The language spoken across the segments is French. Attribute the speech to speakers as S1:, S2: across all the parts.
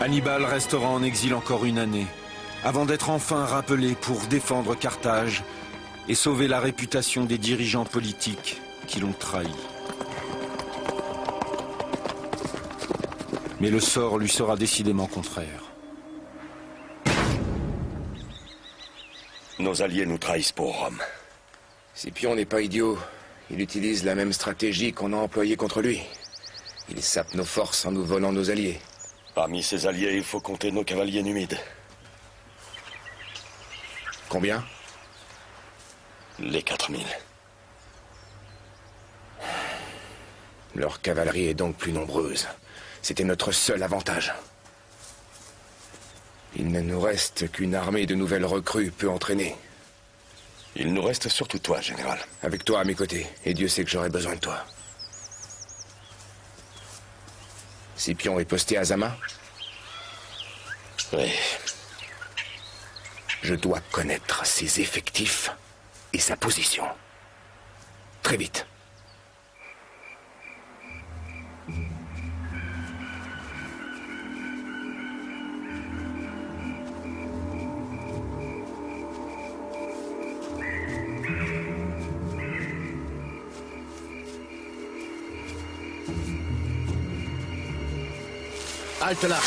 S1: Hannibal restera en exil encore une année, avant d'être enfin rappelé pour défendre Carthage et sauver la réputation des dirigeants politiques qui l'ont trahi. Mais le sort lui sera décidément contraire.
S2: Nos alliés nous trahissent pour Rome.
S3: Scipion n'est pas idiot. Il utilise la même stratégie qu'on a employée contre lui. Il sape nos forces en nous volant nos alliés.
S2: Parmi ses alliés, il faut compter nos cavaliers numides.
S3: Combien?
S2: Les 4000.
S3: Leur cavalerie est donc plus nombreuse. C'était notre seul avantage. Il ne nous reste qu'une armée de nouvelles recrues peu entraînées.
S2: Il nous reste surtout toi, général.
S3: Avec toi à mes côtés, et Dieu sait que j'aurai besoin de toi. Scipion est posté à Zama?
S2: Oui.
S3: Je dois connaître ses effectifs et sa position. Très vite.
S4: Halte là!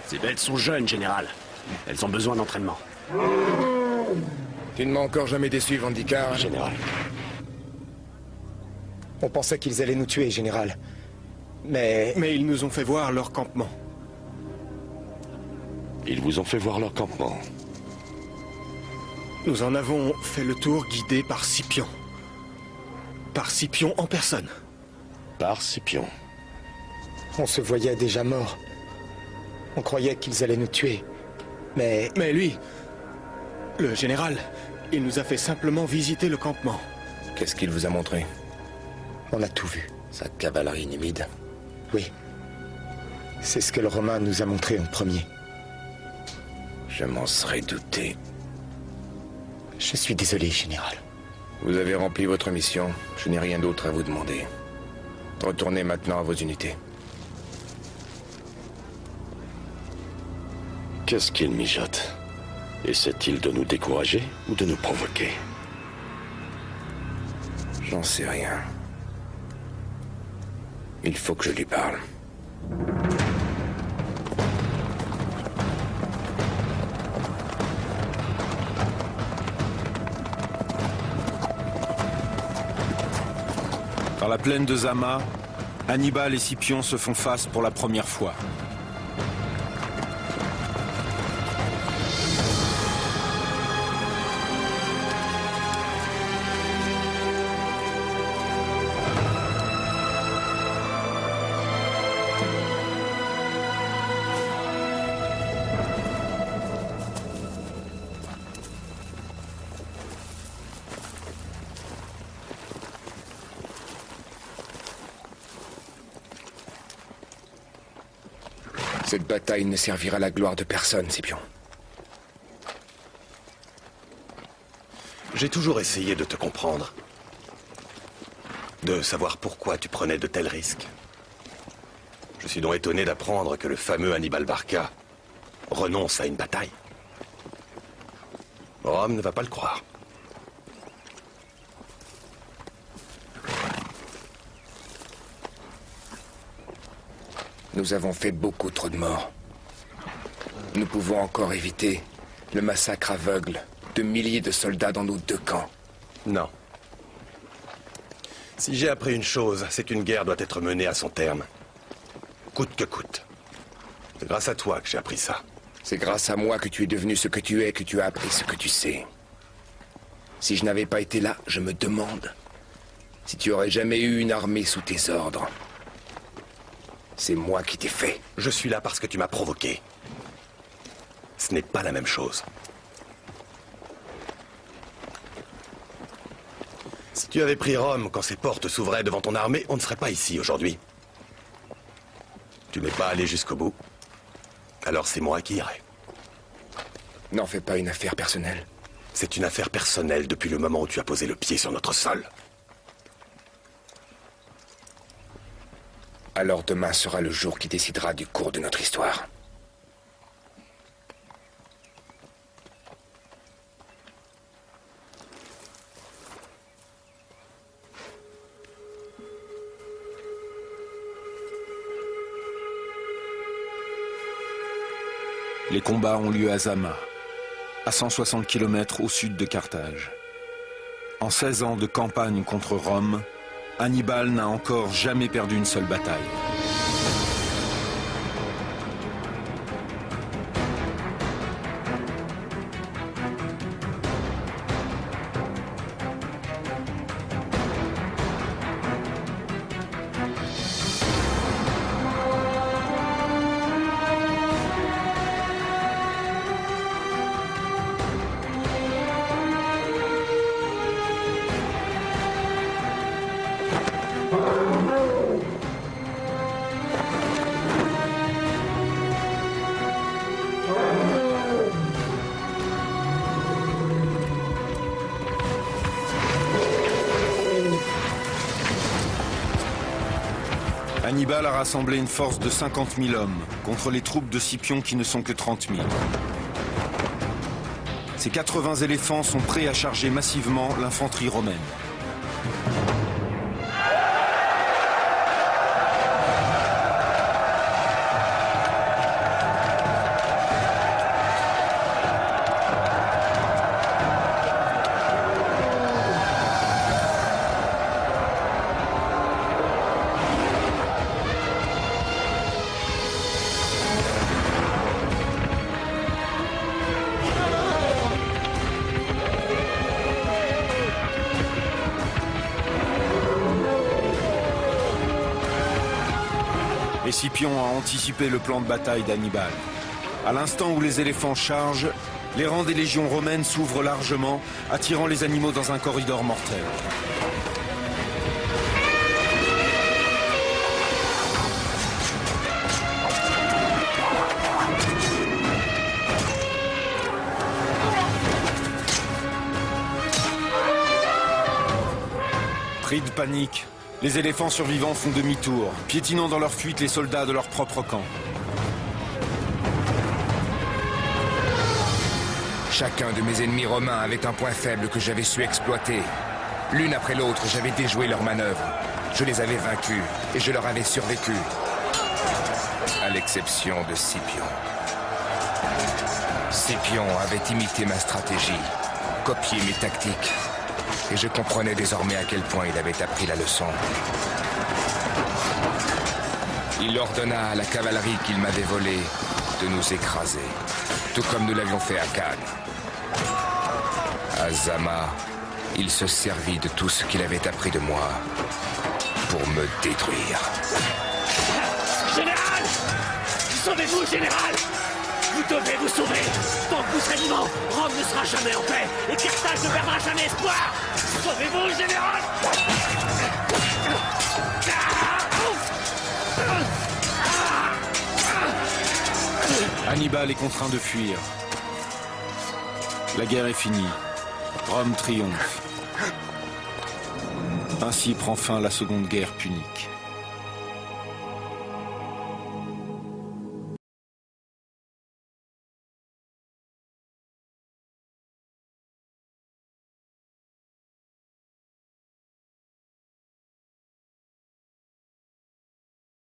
S4: Ces bêtes sont jeunes, général. Elles ont besoin d'entraînement.
S3: Tu ne m'as encore jamais déçu, Vandikar.
S2: Général.
S5: On pensait qu'ils allaient nous tuer, général. Mais ils nous ont fait voir leur campement.
S2: Ils vous ont fait voir leur campement.
S5: Nous en avons fait le tour guidés par Scipion. Par Scipion en personne.
S2: Par Scipion.
S5: On se voyait déjà morts. On croyait qu'ils allaient nous tuer. Mais lui, le général, il nous a fait simplement visiter le campement.
S3: Qu'est-ce qu'il vous a montré?
S5: On a tout vu.
S3: Sa cavalerie numide.
S5: Oui. C'est ce que le Romain nous a montré en premier.
S3: Je m'en serais douté.
S5: Je suis désolé, général.
S3: Vous avez rempli votre mission. Je n'ai rien d'autre à vous demander. Retournez maintenant à vos unités.
S2: Qu'est-ce qu'il mijote? Essaie-t-il de nous décourager ou de nous provoquer?
S3: J'en sais rien. Il faut que je lui parle.
S1: Dans la plaine de Zama, Hannibal et Scipion se font face pour la première fois.
S3: Cette bataille ne servira à la gloire de personne, Scipion.
S4: J'ai toujours essayé de te comprendre. De savoir pourquoi tu prenais de tels risques. Je suis donc étonné d'apprendre que le fameux Hannibal Barca renonce à une bataille. Rome ne va pas le croire.
S3: Nous avons fait beaucoup trop de morts. Nous pouvons encore éviter le massacre aveugle de milliers de soldats dans nos deux camps.
S4: Non. Si j'ai appris une chose, c'est qu'une guerre doit être menée à son terme. Coûte que coûte. C'est grâce à toi que j'ai appris ça.
S3: C'est grâce à moi que tu es devenu ce que tu es, que tu as appris ce que tu sais. Si je n'avais pas été là, je me demande si tu aurais jamais eu une armée sous tes ordres. C'est moi qui t'ai fait.
S4: Je suis là parce que tu m'as provoqué. Ce n'est pas la même chose. Si tu avais pris Rome quand ses portes s'ouvraient devant ton armée, on ne serait pas ici aujourd'hui. Tu n'es pas allé jusqu'au bout. Alors c'est moi qui irai.
S3: N'en fais pas une affaire personnelle.
S4: C'est une affaire personnelle depuis le moment où tu as posé le pied sur notre sol.
S3: Alors demain sera le jour qui décidera du cours de notre histoire.
S1: Les combats ont lieu à Zama, à 160 km au sud de Carthage. En 16 ans de campagne contre Rome, Hannibal n'a encore jamais perdu une seule bataille. Hannibal a rassemblé une force de 50 000 hommes contre les troupes de Scipion qui ne sont que 30 000. Ces 80 éléphants sont prêts à charger massivement l'infanterie romaine. Et Scipion a anticipé le plan de bataille d'Hannibal. À l'instant où les éléphants chargent, les rangs des légions romaines s'ouvrent largement, attirant les animaux dans un corridor mortel. Pris de panique, les éléphants survivants font demi-tour, piétinant dans leur fuite les soldats de leur propre camp.
S3: Chacun de mes ennemis romains avait un point faible que j'avais su exploiter. L'une après l'autre, j'avais déjoué leurs manœuvres. Je les avais vaincus et je leur avais survécu. À l'exception de Scipion. Scipion avait imité ma stratégie, copié mes tactiques. Et je comprenais désormais à quel point il avait appris la leçon. Il ordonna à la cavalerie qu'il m'avait volée de nous écraser, tout comme nous l'avions fait à Cannes. À Zama, il se servit de tout ce qu'il avait appris de moi pour me détruire.
S6: Général! Sauvez-vous, général! Vous devez vous sauver! Tant que vous serez vivant, Rome ne sera jamais en paix et Carthage ne perdra jamais espoir! Sauvez-vous, général!
S1: Hannibal est contraint de fuir. La guerre est finie. Rome triomphe. Ainsi prend fin la Seconde Guerre punique.